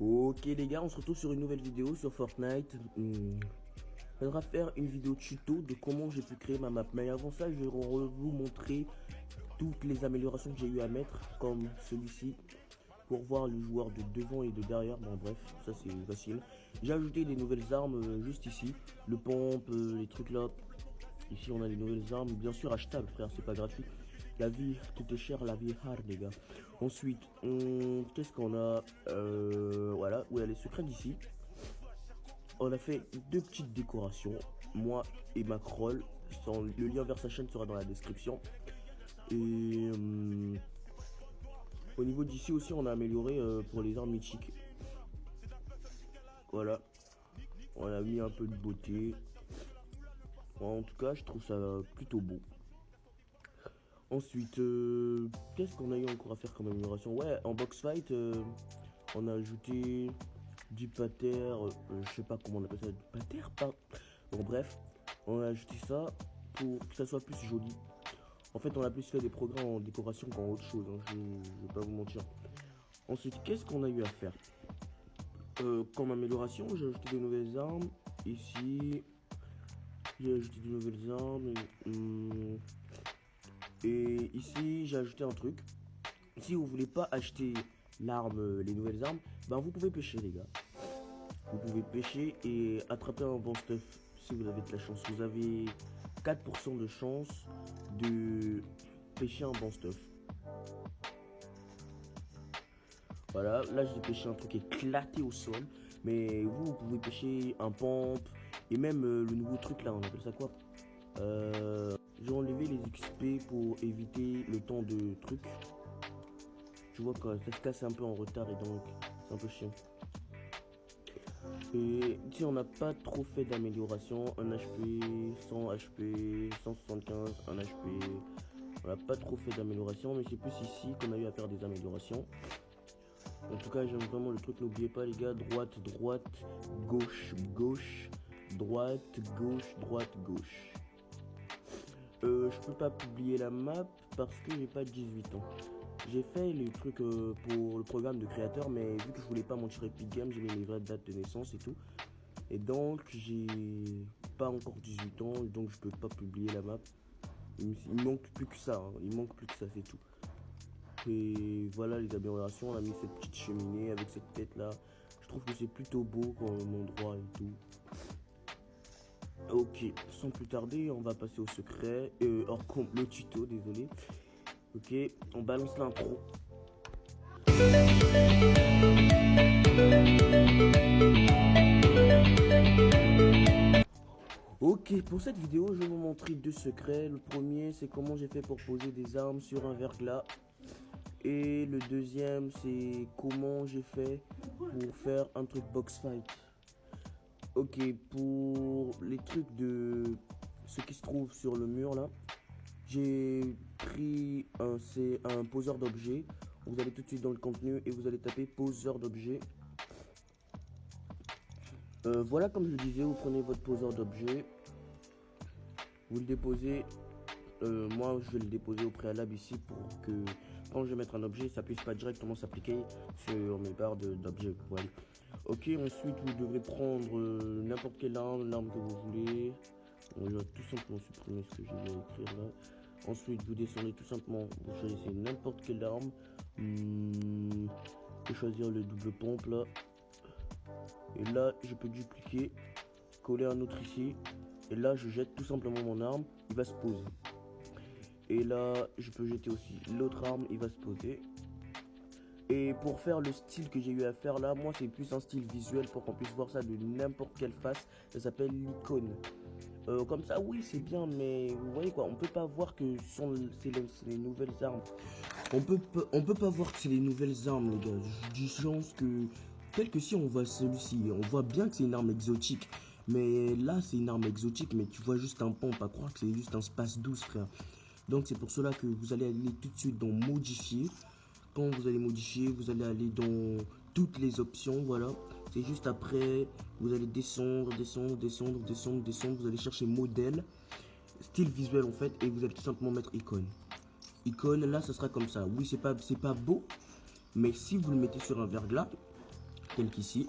Ok les gars, on se retrouve sur une nouvelle vidéo sur Fortnite. On va faire une vidéo tuto de comment j'ai pu créer ma map. Mais avant ça, je vais vous montrer toutes les améliorations que j'ai eu à mettre, comme celui-ci, pour voir le joueur de devant et de derrière. Bon bref, ça c'est facile. J'ai ajouté des nouvelles armes juste ici, le pompe, les trucs là. Ici on a les nouvelles armes, bien sûr achetable frère, c'est pas gratuit. La vie, tout est cher, la vie est hard les gars. Ensuite, qu'est-ce qu'on a voilà, où il y a les secrets d'ici. On a fait deux petites décorations, moi et Macroll. Le lien vers sa chaîne sera dans la description. Et au niveau d'ici aussi, on a amélioré pour les armes mythiques. Voilà, on a mis un peu de beauté. En tout cas, je trouve ça plutôt beau. Ensuite, qu'est-ce qu'on a eu encore à faire comme amélioration? Ouais, en box fight, on a ajouté du pater, je sais pas comment on appelle ça, du pater, pas. Bon, bref, on a ajouté ça pour que ça soit plus joli. En fait, on a plus fait des progrès en décoration qu'en autre chose, hein, je vais pas vous mentir. Ensuite, qu'est-ce qu'on a eu à faire? Comme amélioration, j'ai ajouté de nouvelles armes. Ici, j'ai ajouté de nouvelles armes. Et ici, j'ai ajouté un truc. Si vous voulez pas acheter l'arme, les nouvelles armes, ben vous pouvez pêcher les gars. Vous pouvez pêcher et attraper un bon stuff si vous avez de la chance. Vous avez 4% de chance de pêcher un bon stuff. Voilà, là j'ai pêché un truc éclaté au sol. Mais vous pouvez pêcher un pompe et même le nouveau truc là, on appelle ça quoi? J'ai enlevé les XP pour éviter le temps de truc. Tu vois que ça se casse un peu en retard et donc c'est un peu chiant. Et ici on n'a pas trop fait d'amélioration. 1 HP, 100 HP, 175, 1 HP. On n'a pas trop fait d'amélioration, mais c'est plus ici qu'on a eu à faire des améliorations. En tout cas, j'aime vraiment le truc. N'oubliez pas les gars, droite, droite, gauche, gauche, droite, gauche, droite, gauche. Je peux pas publier la map parce que j'ai pas 18 ans. J'ai fait les trucs pour le programme de créateur, mais vu que je voulais pas mentir Epic Games, j'ai mis mes vraies dates de naissance et tout. Et donc, j'ai pas encore 18 ans, donc je peux pas publier la map. Il manque plus que ça, hein. Il manque plus que ça, c'est tout. Et voilà les améliorations, on a mis cette petite cheminée avec cette tête là. Je trouve que c'est plutôt beau comme endroit et tout. Ok, sans plus tarder, on va passer au secret. Hors compte, le tuto, désolé. Ok, on balance l'intro. Ok, pour cette vidéo, je vais vous montrer deux secrets. Le premier, c'est comment j'ai fait pour poser des armes sur un verglas. Et le deuxième, c'est comment j'ai fait pour faire un truc box fight. Ok, pour les trucs de ce qui se trouve sur le mur là, j'ai pris c'est un poseur d'objets. Vous allez tout de suite dans le contenu et vous allez taper poseur d'objets. Voilà, comme je le disais, vous prenez votre poseur d'objets, vous le déposez. Moi, je vais le déposer au préalable ici pour que quand je vais mettre un objet, ça puisse pas directement s'appliquer sur mes barres d'objets. Voilà. Ok, ensuite vous devrez prendre n'importe quelle arme, l'arme que vous voulez. On va tout simplement supprimer ce que je vais écrire là. Ensuite, vous descendez tout simplement, vous choisissez n'importe quelle arme. Je vais choisir le double pompe là. Et là, je peux dupliquer, coller un autre ici. Et là, je jette tout simplement mon arme, il va se poser. Et là, je peux jeter aussi l'autre arme, il va se poser. Et pour faire le style que j'ai eu à faire là, moi c'est plus un style visuel pour qu'on puisse voir ça de n'importe quelle face. Ça s'appelle l'icône. Comme ça, oui, c'est bien, mais vous voyez quoi, on peut pas voir que c'est les nouvelles armes. On peut pas voir que c'est les nouvelles armes, les gars. Du sens que, tel que si on voit celui-ci, on voit bien que c'est une arme exotique. Mais là, c'est une arme exotique, mais tu vois juste un pompe, à croire que c'est juste un space 12, frère. Donc c'est pour cela que vous allez aller tout de suite dans modifier. Quand vous allez modifier, vous allez aller dans toutes les options, voilà. C'est juste après, vous allez descendre, descendre, descendre, descendre, descendre. Vous allez chercher modèle, style visuel en fait, et vous allez tout simplement mettre icône. Icône, là, ça sera comme ça. Oui, c'est pas beau, mais si vous le mettez sur un verglas, tel qu'ici.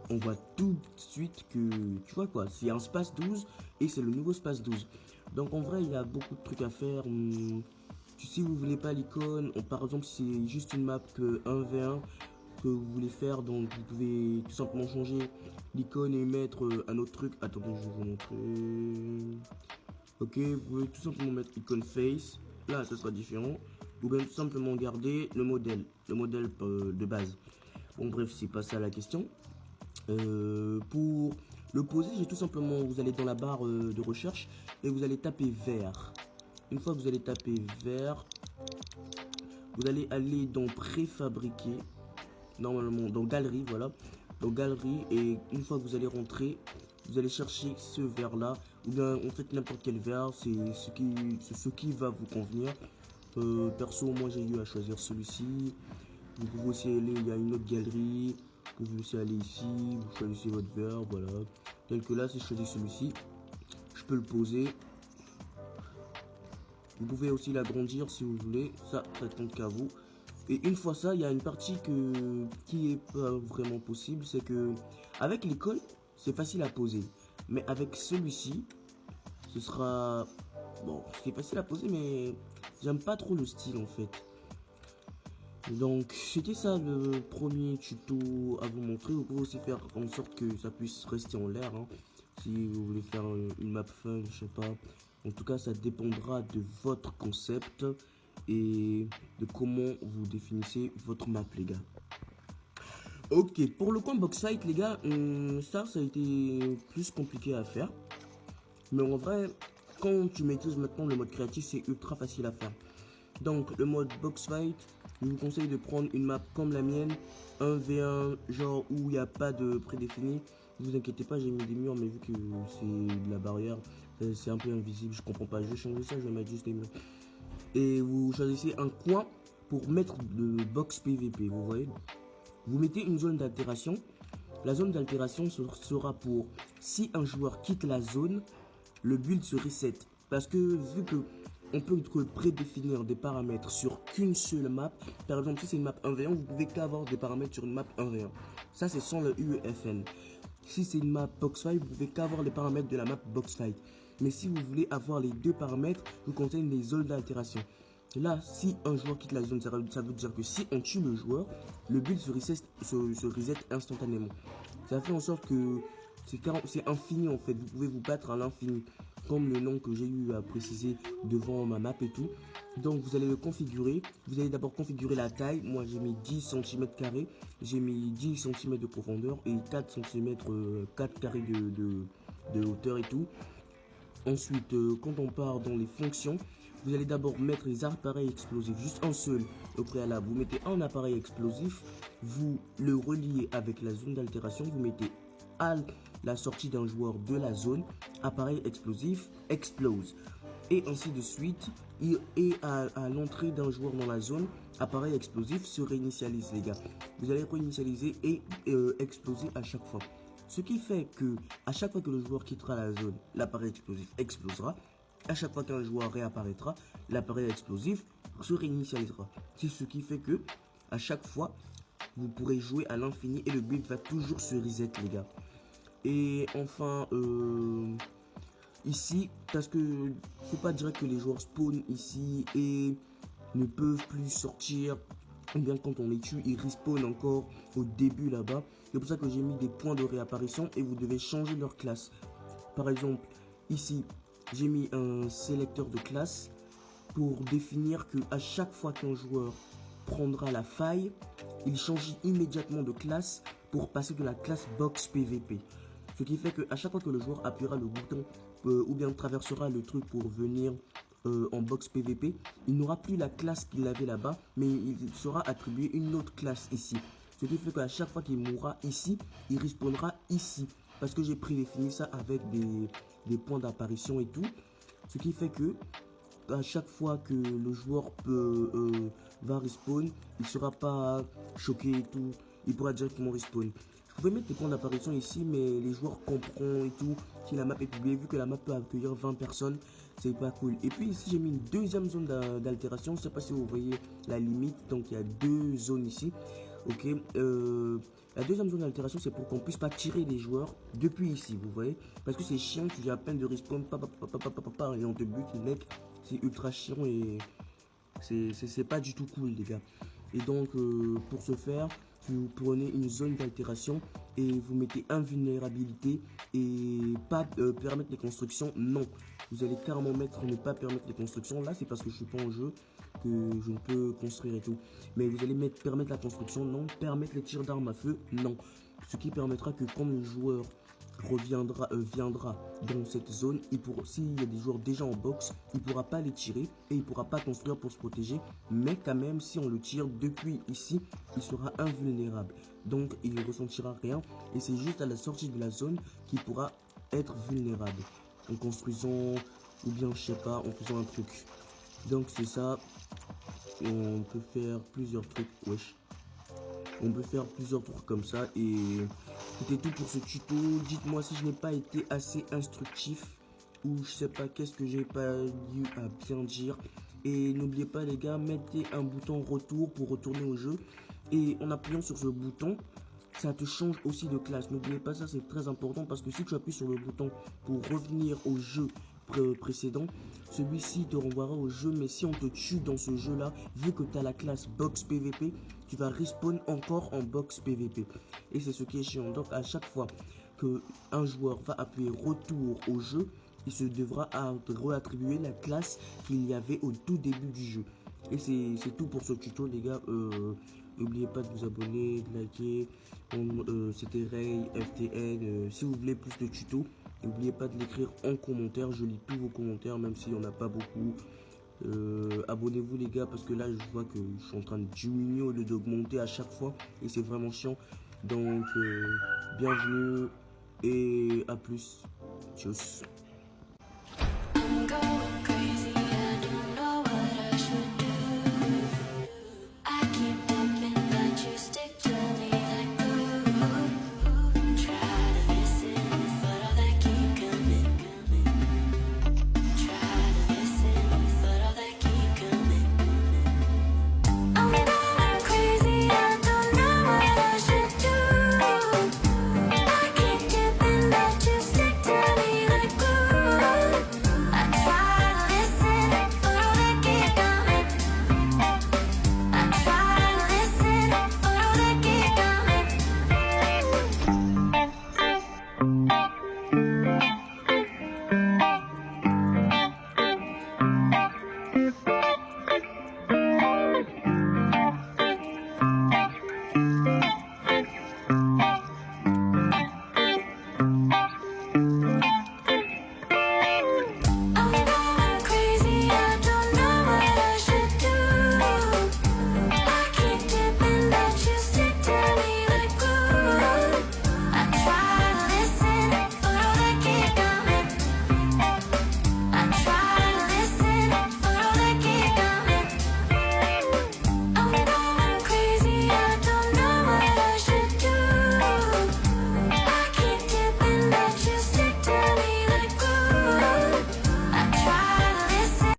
On voit tout de suite que, tu vois quoi, c'est un space 12 et c'est le nouveau space 12. Donc en vrai, il y a beaucoup de trucs à faire. Si vous voulez pas l'icône, par exemple, si c'est juste une map 1v1 que vous voulez faire, donc vous pouvez tout simplement changer l'icône et mettre un autre truc. Attendez, je vais vous montrer. Ok, vous pouvez tout simplement mettre icône face. Là, ce sera différent. Ou bien tout simplement garder le modèle de base. Bon, bref, c'est pas ça la question. Pour le poser, j'ai tout simplement, vous allez dans la barre de recherche et vous allez taper vert. Une fois que vous allez taper vert, vous allez aller dans préfabriqué, normalement dans galerie, voilà, dans galerie, et une fois que vous allez rentrer, vous allez chercher ce vert là, ou bien en fait n'importe quel vert, c'est ce qui va vous convenir. Perso, moi j'ai eu à choisir celui-ci. Vous pouvez aussi aller, il y a une autre galerie. Vous pouvez aussi aller ici, vous choisissez votre vert, voilà. Tel que là, si je choisis celui-ci, je peux le poser. Vous pouvez aussi l'agrandir si vous voulez, ça compte qu'à vous. Et une fois ça, il y a une partie qui est pas vraiment possible, c'est que avec l'icône, c'est facile à poser. Mais avec celui-ci, ce sera... Bon, c'est facile à poser, mais j'aime pas trop le style en fait. Donc c'était ça le premier tuto à vous montrer. Vous pouvez aussi faire en sorte que ça puisse rester en l'air, hein. Si vous voulez faire une map fun, je sais pas. En tout cas, ça dépendra de votre concept et de comment vous définissez votre map, les gars. Ok, pour le coin box fight, les gars, ça a été plus compliqué à faire. Mais en vrai, quand tu maîtrises maintenant le mode créatif, c'est ultra facile à faire. Donc le mode box fight, je vous conseille de prendre une map comme la mienne, 1v1, genre où il n'y a pas de prédéfini. Ne vous inquiétez pas, j'ai mis des murs, mais vu que c'est de la barrière, c'est un peu invisible, je comprends pas. Je vais changer ça, je vais mettre juste des murs. Et vous choisissez un coin pour mettre le box PVP, vous voyez. Vous mettez une zone d'altération. La zone d'altération sera pour si un joueur quitte la zone, le build se reset. Parce que vu que on peut prédéfinir des paramètres sur qu'une seule map. Par exemple, si c'est une map 1v1, vous pouvez qu'avoir des paramètres sur une map 1v1. Ça, c'est sans le UEFN. Si c'est une map box fight, vous pouvez qu'avoir les paramètres de la map box fight. Mais si vous voulez avoir les deux paramètres, vous conseille les zones d'altération. Là, si un joueur quitte la zone, ça veut dire que si on tue le joueur, le build se reset instantanément. Ça fait en sorte que c'est infini en fait. Vous pouvez vous battre à l'infini, comme le nom que j'ai eu à préciser devant ma map et tout. Donc vous allez le configurer. Vous allez d'abord configurer la taille. Moi j'ai mis 10 cm², j'ai mis 10 cm de profondeur et 4 cm 4 carrés de hauteur et tout. Ensuite, quand on part dans les fonctions, vous allez d'abord mettre les appareils explosifs, juste un seul au préalable. Vous mettez un appareil explosif, vous le reliez avec la zone d'altération, vous mettez à la sortie d'un joueur de la zone, appareil explosif explose. Et ainsi de suite, et à l'entrée d'un joueur dans la zone, appareil explosif se réinitialise, les gars. Vous allez réinitialiser et exploser à chaque fois. Ce qui fait que à chaque fois que le joueur quittera la zone, l'appareil explosif explosera. À chaque fois qu'un joueur réapparaîtra, l'appareil explosif se réinitialisera. C'est ce qui fait que à chaque fois, vous pourrez jouer à l'infini et le build va toujours se reset, les gars. Et enfin, ici, parce que faut pas dire que les joueurs spawn ici et ne peuvent plus sortir. Ou bien quand on les tue, ils respawnent encore au début là-bas. C'est pour ça que j'ai mis des points de réapparition et vous devez changer leur classe. Par exemple, ici, j'ai mis un sélecteur de classe pour définir que à chaque fois qu'un joueur prendra la faille, il change immédiatement de classe pour passer de la classe box PVP. Ce qui fait qu'à chaque fois que le joueur appuiera le bouton ou bien traversera le truc pour venir en box PVP, il n'aura plus la classe qu'il avait là-bas, mais il sera attribué une autre classe ici. Ce qui fait qu'à chaque fois qu'il mourra ici, il respawnera ici. Parce que j'ai prédéfini ça avec des points d'apparition et tout. Ce qui fait que à chaque fois que le joueur va respawn, il ne sera pas choqué et tout. Il pourra directement respawn. Je pouvais mettre des points d'apparition ici, mais les joueurs comprendront et tout. Si la map est publiée, vu que la map peut accueillir 20 personnes, c'est pas cool. Et puis ici, j'ai mis une deuxième zone d'altération. Je ne sais pas si vous voyez la limite. Donc il y a deux zones ici. Ok. La deuxième zone d'altération, c'est pour qu'on puisse pas tirer les joueurs depuis ici, vous voyez. Parce que c'est chiant, tu viens à peine de respawn, et on te bute, les mecs. C'est ultra chiant et c'est pas du tout cool, les gars. Et donc, pour ce faire, vous prenez une zone d'altération et vous mettez invulnérabilité et pas permettre les constructions. Non, vous allez carrément mettre ne pas permettre les constructions. Là, c'est parce que je suis pas en jeu que je ne peux construire et tout. Mais vous allez mettre permettre la construction. Non, permettre les tirs d'armes à feu. Non, ce qui permettra que quand le joueur viendra dans cette zone, s'il y a des joueurs déjà en box, il pourra pas les tirer et il pourra pas construire pour se protéger, mais quand même si on le tire depuis ici, il sera invulnérable, donc il ne ressentira rien et c'est juste à la sortie de la zone qu'il pourra être vulnérable en construisant ou bien je sais pas en faisant un truc. Donc c'est ça, on peut faire plusieurs trucs. Wesh. On peut faire plusieurs trucs comme ça et c'était tout pour ce tuto. Dites-moi si je n'ai pas été assez instructif ou je sais pas qu'est-ce que j'ai pas eu à bien dire. Et n'oubliez pas les gars, mettez un bouton retour pour retourner au jeu. Et en appuyant sur ce bouton, ça te change aussi de classe. N'oubliez pas ça, c'est très important parce que si tu appuies sur le bouton pour revenir au jeu précédent, celui-ci te renvoiera au jeu, mais si on te tue dans ce jeu là, vu que tu as la classe box PVP, tu vas respawn encore en box PVP et c'est ce qui est chiant. Donc à chaque fois que un joueur va appuyer retour au jeu, il se devra réattribuer la classe qu'il y avait au tout début du jeu. Et c'est tout pour ce tuto les gars. N'oubliez pas de vous abonner, de liker. C'était Ray, FTN. Si vous voulez plus de tutos, n'oubliez pas de l'écrire en commentaire. Je lis tous vos commentaires, même s'il n'y en a pas beaucoup. Abonnez-vous les gars, parce que là je vois que je suis en train de diminuer au lieu d'augmenter à chaque fois. Et c'est vraiment chiant. Donc, bienvenue et à plus. Tchuss.